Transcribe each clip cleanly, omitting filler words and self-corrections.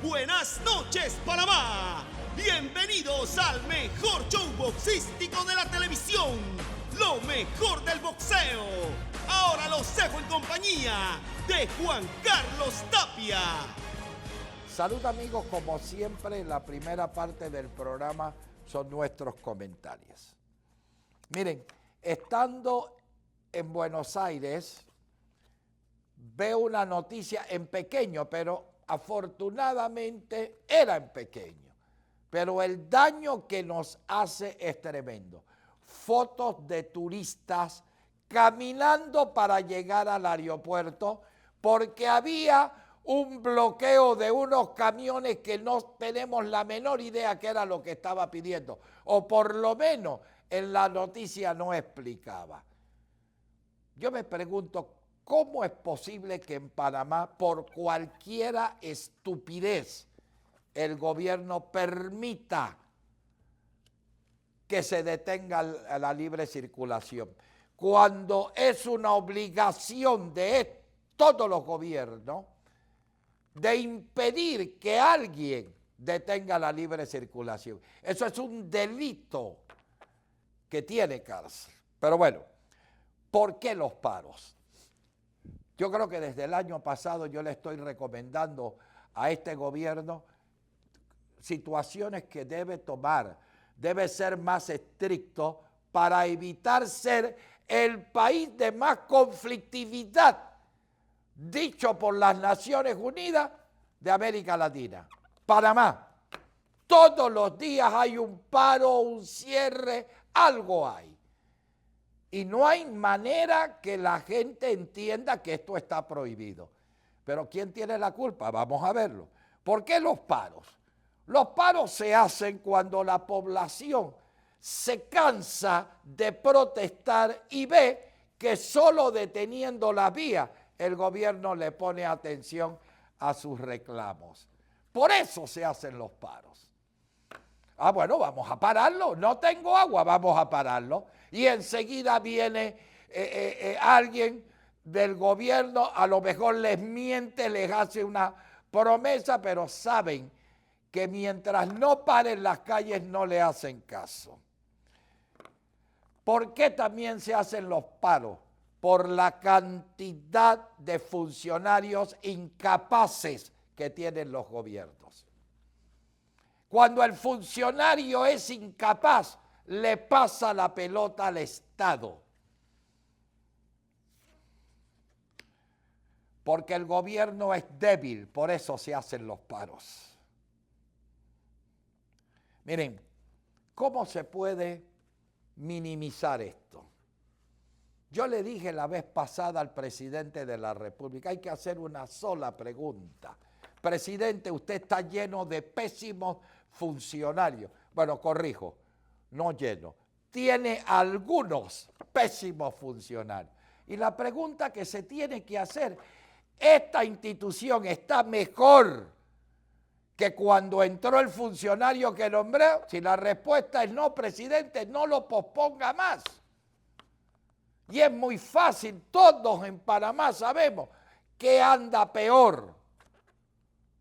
Buenas noches, Panamá. Bienvenidos al mejor show boxístico de la televisión. Lo mejor del boxeo. Ahora los dejo en compañía de Juan Carlos Tapia. Salud amigos, como siempre, la primera parte del programa son nuestros comentarios. Miren, estando en Buenos Aires, veo una noticia en pequeño, pero afortunadamente era en pequeño. Pero el daño que nos hace es tremendo. Fotos de turistas caminando para llegar al aeropuerto porque había un bloqueo de unos camiones que no tenemos la menor idea qué era lo que estaba pidiendo, o por lo menos en la noticia no explicaba. Yo me pregunto, ¿cómo es posible que en Panamá, por cualquiera estupidez, el gobierno permita que se detenga la libre circulación, cuando es una obligación de todos los gobiernos de impedir que alguien detenga la libre circulación? Eso es un delito que tiene cárcel. Pero bueno, ¿por qué los paros? Yo creo que desde el año pasado yo le estoy recomendando a este gobierno situaciones que debe tomar. Debe ser más estricto para evitar ser el país de más conflictividad, dicho por las Naciones Unidas, de América Latina. Panamá. Todos los días hay un paro, un cierre, algo hay. Y no hay manera que la gente entienda que esto está prohibido. Pero ¿quién tiene la culpa? Vamos a verlo. ¿Por qué los paros? Los paros se hacen cuando la población se cansa de protestar y ve que solo deteniendo la vía el gobierno le pone atención a sus reclamos. Por eso se hacen los paros. Ah, bueno, vamos a pararlo. No tengo agua, vamos a pararlo. Y enseguida viene alguien del gobierno, a lo mejor les miente, les hace una promesa, pero saben que mientras no paren las calles no le hacen caso. ¿Por qué también se hacen los paros? Por la cantidad de funcionarios incapaces que tienen los gobiernos. Cuando el funcionario es incapaz, le pasa la pelota al Estado. Porque el gobierno es débil, por eso se hacen los paros. Miren, ¿cómo se puede minimizar esto? Yo le dije la vez pasada al presidente de la República, hay que hacer una sola pregunta. Presidente, usted está lleno de pésimos funcionarios. Bueno, corrijo, no lleno. Tiene algunos pésimos funcionarios. Y la pregunta que se tiene que hacer, ¿esta institución está mejor que cuando entró el funcionario que nombró? Si la respuesta es no, presidente, no lo posponga más. Y es muy fácil, todos en Panamá sabemos que anda peor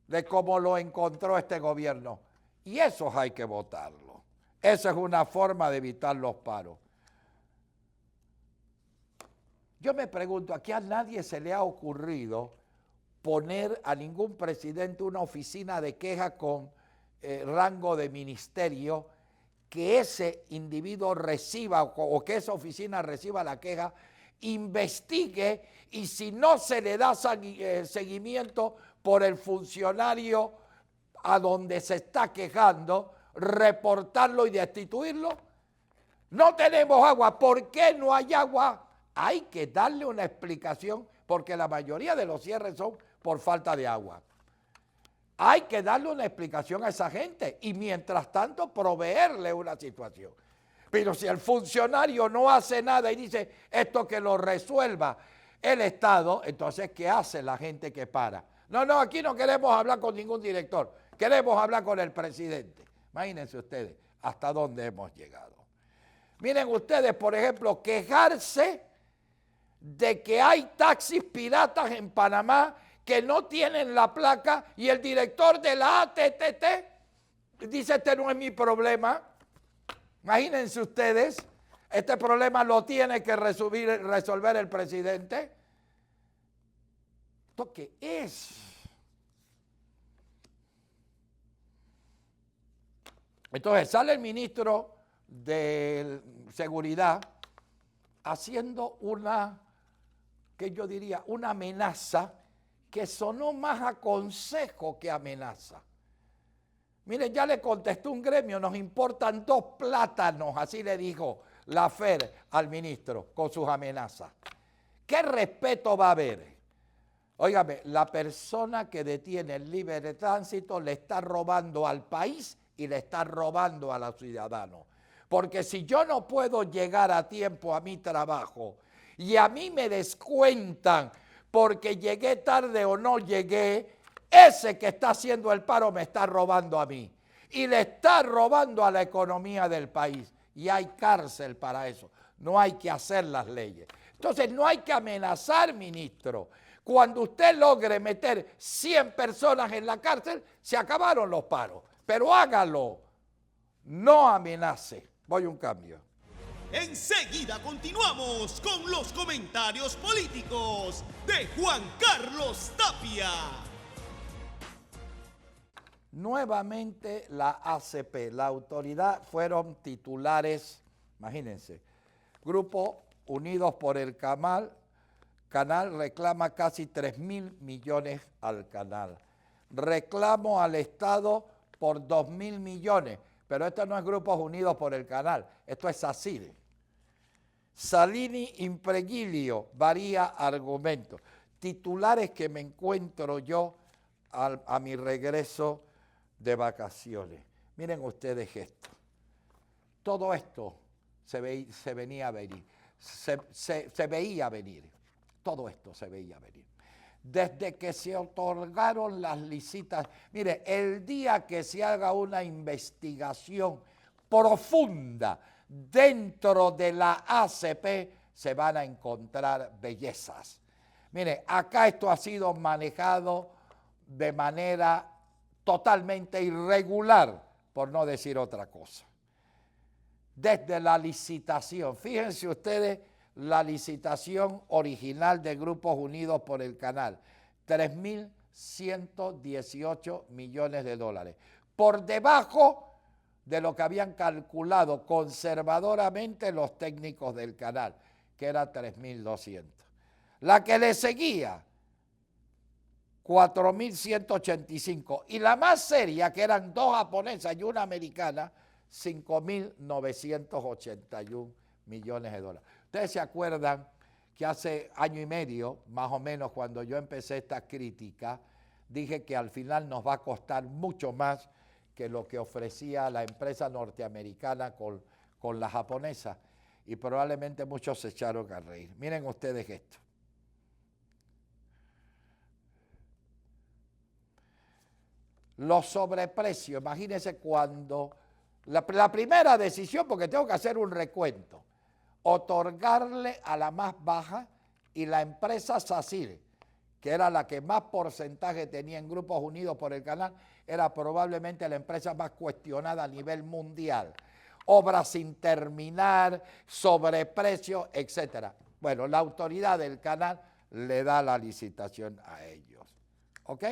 de cómo lo encontró este gobierno. Y esos hay que votarlo. Esa es una forma de evitar los paros. Yo me pregunto, aquí a nadie se le ha ocurrido poner a ningún presidente una oficina de queja con rango de ministerio, que ese individuo reciba o que esa oficina reciba la queja, investigue y si no se le da seguimiento por el funcionario a donde se está quejando, reportarlo y destituirlo. No tenemos agua. ¿Por qué no hay agua? Hay que darle una explicación porque la mayoría de los cierres son por falta de agua. Hay que darle una explicación a esa gente y mientras tanto proveerle una situación. Pero si el funcionario no hace nada y dice esto que lo resuelva el Estado, entonces ¿qué hace la gente que para? No, aquí no queremos hablar con ningún director, queremos hablar con el presidente. Imagínense ustedes hasta dónde hemos llegado. Miren ustedes, por ejemplo, quejarse de que hay taxis piratas en Panamá que no tienen la placa y el director de la ATTT dice, este no es mi problema. Imagínense ustedes, este problema lo tiene que resolver el presidente. ¿Esto qué es? Entonces sale el ministro de Seguridad haciendo una, que yo diría, una amenaza que sonó más a consejo que amenaza. Miren, ya le contestó un gremio, nos importan 2 plátanos, así le dijo la FED al ministro con sus amenazas. ¿Qué respeto va a haber? Óigame, la persona que detiene el libre tránsito le está robando al país y le está robando a los ciudadanos. Porque si yo no puedo llegar a tiempo a mi trabajo y a mí me descuentan porque llegué tarde o no llegué, ese que está haciendo el paro me está robando a mí y le está robando a la economía del país. Y hay cárcel para eso, no hay que hacer las leyes. Entonces no hay que amenazar, ministro. Cuando usted logre meter 100 personas en la cárcel, se acabaron los paros. Pero hágalo, no amenace. Voy a un cambio. Enseguida continuamos con los comentarios políticos de Juan Carlos Tapia. Nuevamente la ACP, la autoridad, fueron titulares, imagínense, Grupo Unidos por el Canal reclama casi 3.000 millones al canal. Reclamo al Estado por 2.000 millones, pero esto no es Grupos Unidos por el Canal, esto es SACIR. Salini Impregilio varía argumentos. Titulares que me encuentro yo a mi regreso de vacaciones. Miren ustedes esto. Todo esto se venía a venir. Se veía venir. Todo esto se veía venir. Desde que se otorgaron las licitaciones. Mire, el día que se haga una investigación profunda dentro de la ACP, se van a encontrar bellezas. Mire, acá esto ha sido manejado de manera totalmente irregular, por no decir otra cosa. Desde la licitación, fíjense ustedes la licitación original de Grupos Unidos por el Canal, 3.118 millones de dólares, por debajo de lo que habían calculado conservadoramente los técnicos del canal, que era 3.200. La que le seguía, 4.185. Y la más seria, que eran 2 japonesas y una americana, 5.981 millones de dólares. Ustedes se acuerdan que hace año y medio, más o menos, cuando yo empecé esta crítica, dije que al final nos va a costar mucho más que lo que ofrecía la empresa norteamericana con la japonesa. Y probablemente muchos se echaron a reír. Miren ustedes esto. Los sobreprecios, imagínense cuando la primera decisión, porque tengo que hacer un recuento, otorgarle a la más baja y la empresa SACIR, que era la que más porcentaje tenía en Grupos Unidos por el Canal, era probablemente la empresa más cuestionada a nivel mundial. Obras sin terminar, sobreprecio, etc. Bueno, la autoridad del canal le da la licitación a ellos. ¿Ok?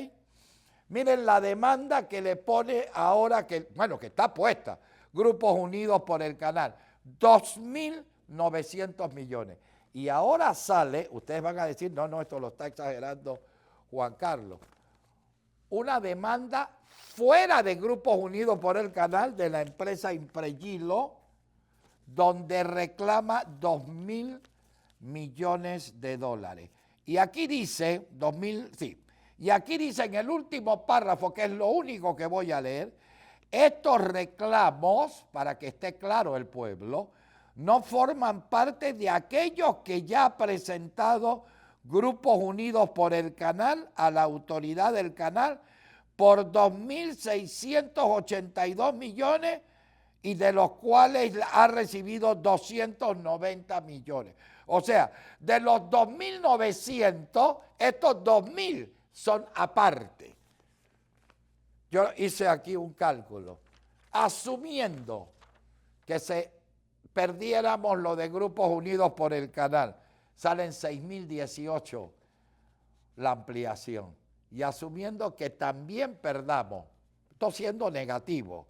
Miren la demanda que le pone ahora, que está puesta, Grupos Unidos por el Canal, 2.900 millones. Y ahora sale, ustedes van a decir, no, esto lo está exagerando Juan Carlos, una demanda fuera de Grupos Unidos por el Canal de la empresa Impregilo, donde reclama 2.000 millones de dólares. Y aquí dice, y aquí dice en el último párrafo, que es lo único que voy a leer, estos reclamos, para que esté claro el pueblo, no forman parte de aquellos que ya ha presentado Grupos Unidos por el Canal a la autoridad del canal por 2.682 millones y de los cuales ha recibido 290 millones. O sea, de los 2.900, estos 2.000 son aparte. Yo hice aquí un cálculo. Asumiendo que se perdiéramos lo de Grupos Unidos por el Canal, salen 6.018 la ampliación. Y asumiendo que también perdamos, esto siendo negativo,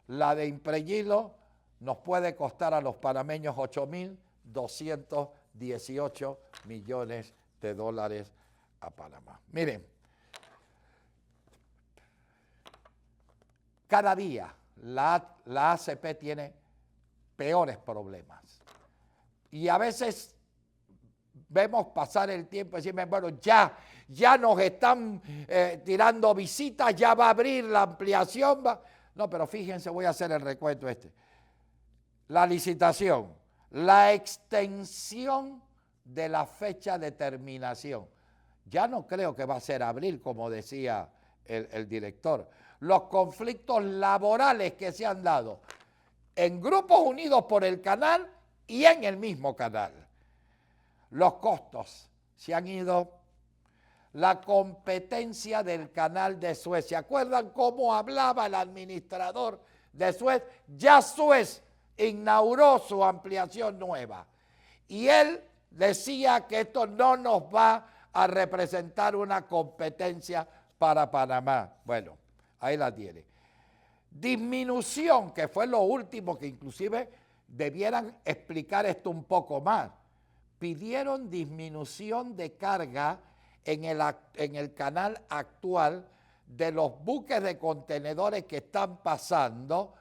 la de Impregilo nos puede costar a los panameños 8.218 millones de dólares a Panamá. Miren, cada día la ACP tiene peores problemas. Y a veces vemos pasar el tiempo y decimos, bueno, ya nos están tirando visitas, ya va a abrir la ampliación. No, pero fíjense, voy a hacer el recuento La licitación, la extensión de la fecha de terminación. Ya no creo que va a ser abril, como decía el director. Los conflictos laborales que se han dado en Grupos Unidos por el Canal y en el mismo canal. Los costos se han ido. La competencia del canal de Suez. ¿Se acuerdan cómo hablaba el administrador de Suez? Ya Suez inauguró su ampliación nueva. Y él decía que esto no nos va a representar una competencia para Panamá. Bueno, ahí la tiene. Disminución, que fue lo último que inclusive debieran explicar esto un poco más. Pidieron disminución de carga en el canal actual de los buques de contenedores que están pasando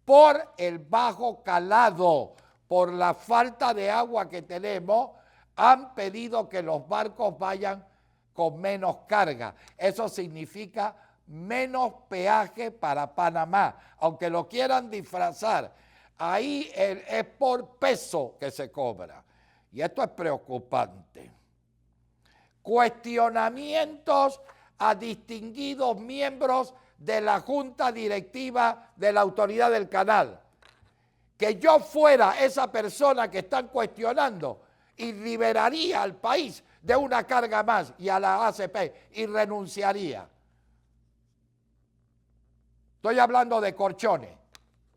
por el bajo calado, por la falta de agua que tenemos, han pedido que los barcos vayan con menos carga. Eso significa menos peaje para Panamá, aunque lo quieran disfrazar. Ahí es por peso que se cobra. Y esto es preocupante. Cuestionamientos a distinguidos miembros de la Junta Directiva de la Autoridad del Canal. Que yo fuera esa persona que están cuestionando y liberaría al país de una carga más y a la ACP y renunciaría. Estoy hablando de Corchones,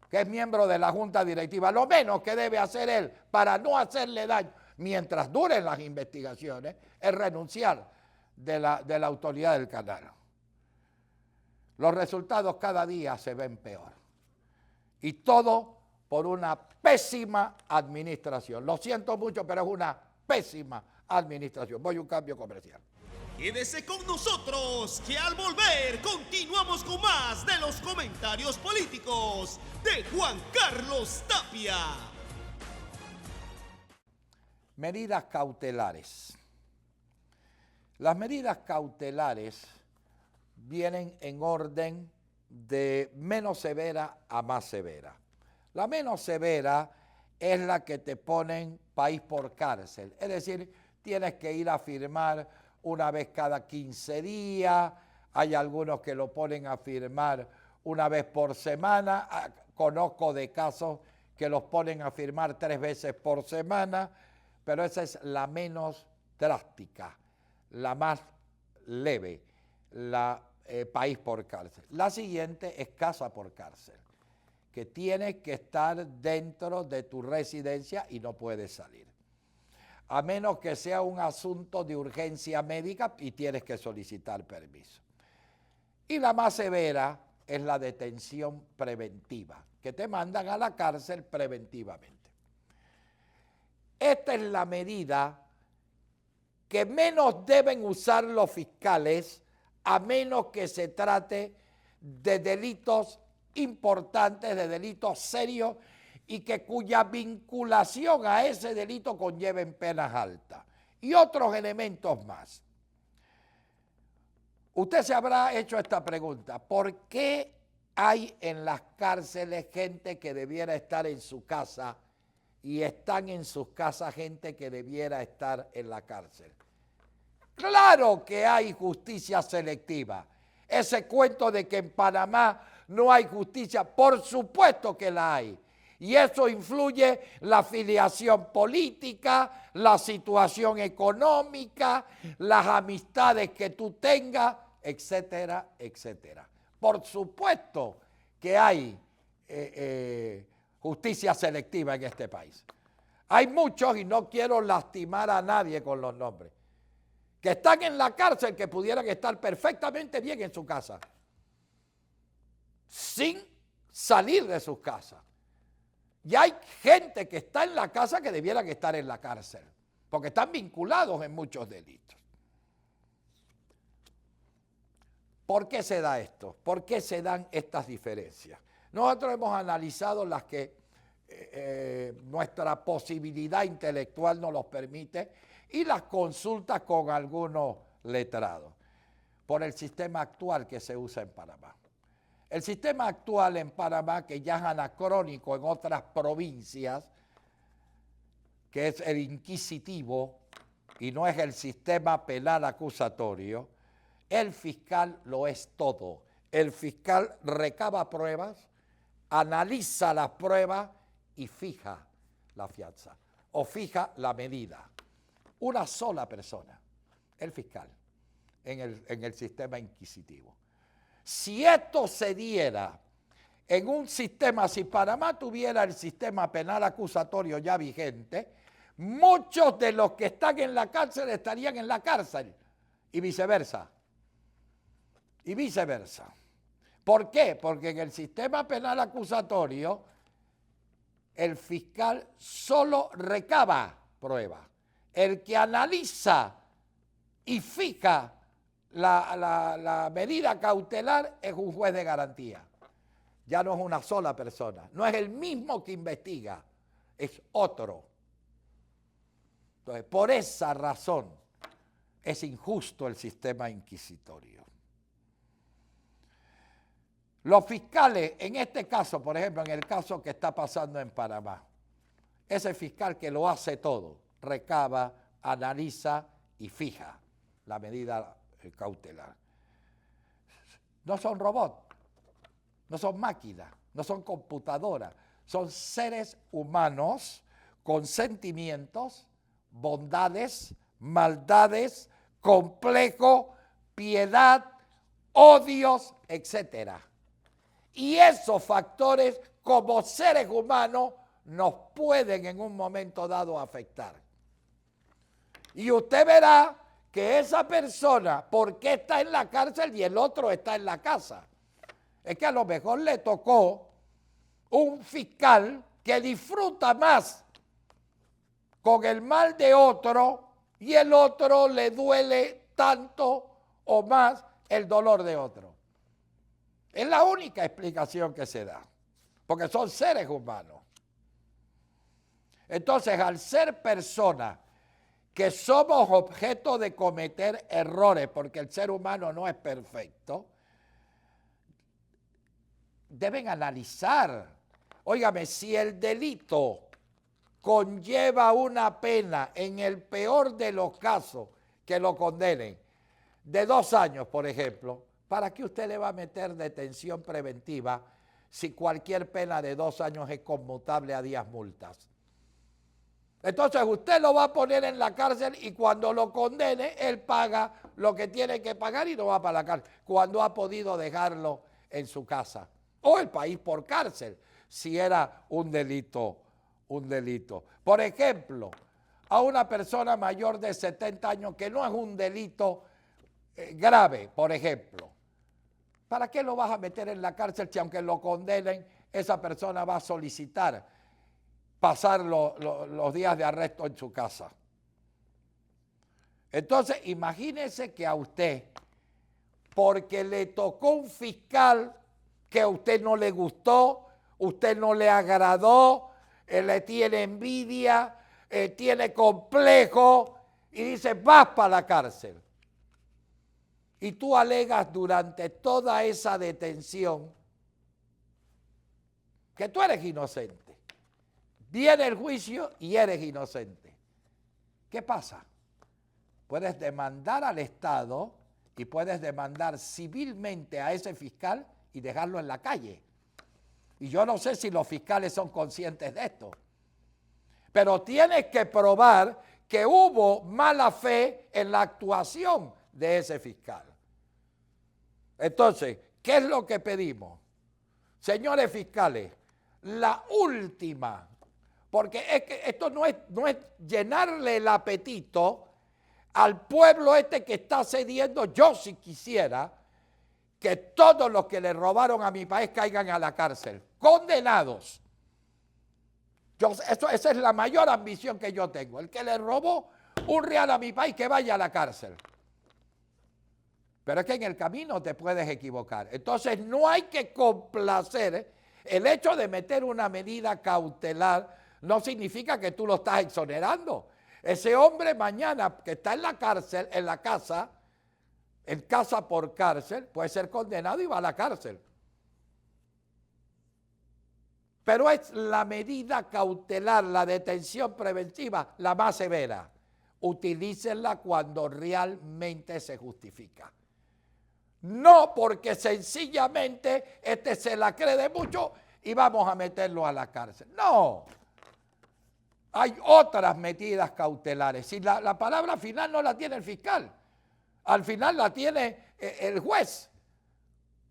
que es miembro de la Junta Directiva. Lo menos que debe hacer él para no hacerle daño mientras duren las investigaciones es renunciar de la Autoridad del Canal. Los resultados cada día se ven peor. Y todo por una pésima administración. Lo siento mucho, pero es una pésima administración. Voy a un cambio comercial. Quédese con nosotros, que al volver continuamos con más de los comentarios políticos de Juan Carlos Tapia. Medidas cautelares. Las medidas cautelares vienen en orden de menos severa a más severa. La menos severa es la que te ponen país por cárcel, es decir, tienes que ir a firmar una vez cada 15 días, hay algunos que lo ponen a firmar una vez por semana, conozco de casos que los ponen a firmar 3 veces por semana, pero esa es la menos drástica, la más leve, la país por cárcel. La siguiente es casa por cárcel, que tienes que estar dentro de tu residencia y no puedes salir. A menos que sea un asunto de urgencia médica y tienes que solicitar permiso. Y la más severa es la detención preventiva, que te mandan a la cárcel preventivamente. Esta es la medida que menos deben usar los fiscales a menos que se trate de delitos importantes, de delitos serios y que cuya vinculación a ese delito conlleven penas altas y otros elementos más. Usted se habrá hecho esta pregunta: ¿por qué hay en las cárceles gente que debiera estar en su casa y están en sus casas gente que debiera estar en la cárcel? Claro que hay justicia selectiva. Ese cuento de que en Panamá no hay justicia, por supuesto que la hay. Y eso influye la afiliación política, la situación económica, las amistades que tú tengas, etcétera, etcétera. Por supuesto que hay justicia selectiva en este país. Hay muchos, y no quiero lastimar a nadie con los nombres, que están en la cárcel que pudieran estar perfectamente bien en su casa, sin salir de sus casas. Y hay gente que está en la casa que debieran estar en la cárcel, porque están vinculados en muchos delitos. ¿Por qué se da esto? ¿Por qué se dan estas diferencias? Nosotros hemos analizado las que nuestra posibilidad intelectual nos los permite y las consultas con algunos letrados por el sistema actual que se usa en Panamá. El sistema actual en Panamá, que ya es anacrónico en otras provincias, que es el inquisitivo y no es el sistema penal acusatorio, el fiscal lo es todo. El fiscal recaba pruebas, analiza las pruebas y fija la fianza o fija la medida. Una sola persona, el fiscal, en el sistema inquisitivo. Si esto se diera en un sistema, si Panamá tuviera el sistema penal acusatorio ya vigente, muchos de los que están en la cárcel estarían en la cárcel y viceversa. Y viceversa. ¿Por qué? Porque en el sistema penal acusatorio el fiscal solo recaba pruebas. El que analiza y fija la medida cautelar es un juez de garantía. Ya no es una sola persona, no es el mismo que investiga, es otro. Entonces, por esa razón es injusto el sistema inquisitorio. Los fiscales, en este caso, por ejemplo, en el caso que está pasando en Panamá, ese fiscal que lo hace todo, recaba, analiza y fija la medida cautelar. No son robots, no son máquinas, no son computadoras, son seres humanos con sentimientos, bondades, maldades, complejo, piedad, odios, etcétera. Y esos factores, como seres humanos, nos pueden en un momento dado afectar. Y usted verá que esa persona, ¿por qué está en la cárcel y el otro está en la casa? Es que a lo mejor le tocó un fiscal que disfruta más con el mal de otro y el otro le duele tanto o más el dolor de otro. Es la única explicación que se da, porque son seres humanos. Entonces, al ser personas que somos objeto de cometer errores, porque el ser humano no es perfecto, deben analizar. Óigame, si el delito conlleva una pena, en el peor de los casos, que lo condenen, de 2 años, por ejemplo, ¿para qué usted le va a meter detención preventiva si cualquier pena de 2 años es conmutable a 10 multas? Entonces usted lo va a poner en la cárcel y cuando lo condene, él paga lo que tiene que pagar y no va para la cárcel, cuando ha podido dejarlo en su casa. O el país por cárcel, si era un delito. Por ejemplo, a una persona mayor de 70 años que no es un delito grave, por ejemplo, ¿para qué lo vas a meter en la cárcel si aunque lo condenen, esa persona va a solicitar pasar los días de arresto en su casa? Entonces, imagínese que a usted, porque le tocó un fiscal que a usted no le gustó, usted no le agradó, le tiene envidia, tiene complejo y dice, vas para la cárcel. Y tú alegas durante toda esa detención que tú eres inocente. Viene el juicio y eres inocente. ¿Qué pasa? Puedes demandar al Estado y puedes demandar civilmente a ese fiscal y dejarlo en la calle. Y yo no sé si los fiscales son conscientes de esto. Pero tienes que probar que hubo mala fe en la actuación de ese fiscal. Entonces, ¿qué es lo que pedimos? Señores fiscales, la última, porque es que esto no es llenarle el apetito al pueblo este que está cediendo. Yo si quisiera que todos los que le robaron a mi país caigan a la cárcel, condenados. Esa es la mayor ambición que yo tengo. El que le robó un real a mi país, que vaya a la cárcel. Pero es que en el camino te puedes equivocar. Entonces no hay que complacer. El hecho de meter una medida cautelar no significa que tú lo estás exonerando. Ese hombre mañana que está en la cárcel, en la casa, en casa por cárcel, puede ser condenado y va a la cárcel. Pero es la medida cautelar, la detención preventiva, la más severa. Utilícenla cuando realmente se justifica. No porque sencillamente se la cree de mucho y vamos a meterlo a la cárcel. No. Hay otras medidas cautelares. Si la palabra final no la tiene el fiscal, al final la tiene el juez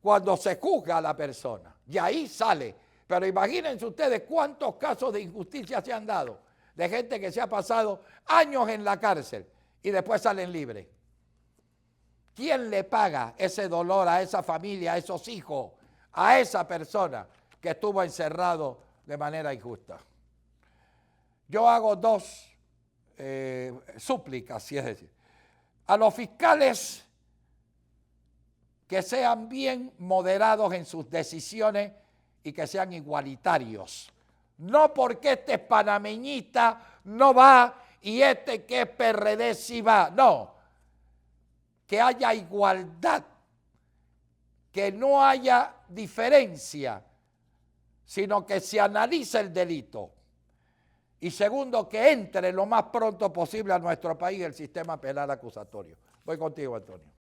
cuando se juzga a la persona. Y ahí sale. Pero imagínense ustedes cuántos casos de injusticia se han dado, de gente que se ha pasado años en la cárcel y después salen libres. ¿Quién le paga ese dolor a esa familia, a esos hijos, a esa persona que estuvo encerrado de manera injusta? Yo hago dos súplicas, si es decir, a los fiscales que sean bien moderados en sus decisiones y que sean igualitarios. No porque este es panameñista no va y este que es PRD sí va. No. Que haya igualdad, que no haya diferencia, sino que se analice el delito. Y segundo, que entre lo más pronto posible a nuestro país el sistema penal acusatorio. Voy contigo, Antonio.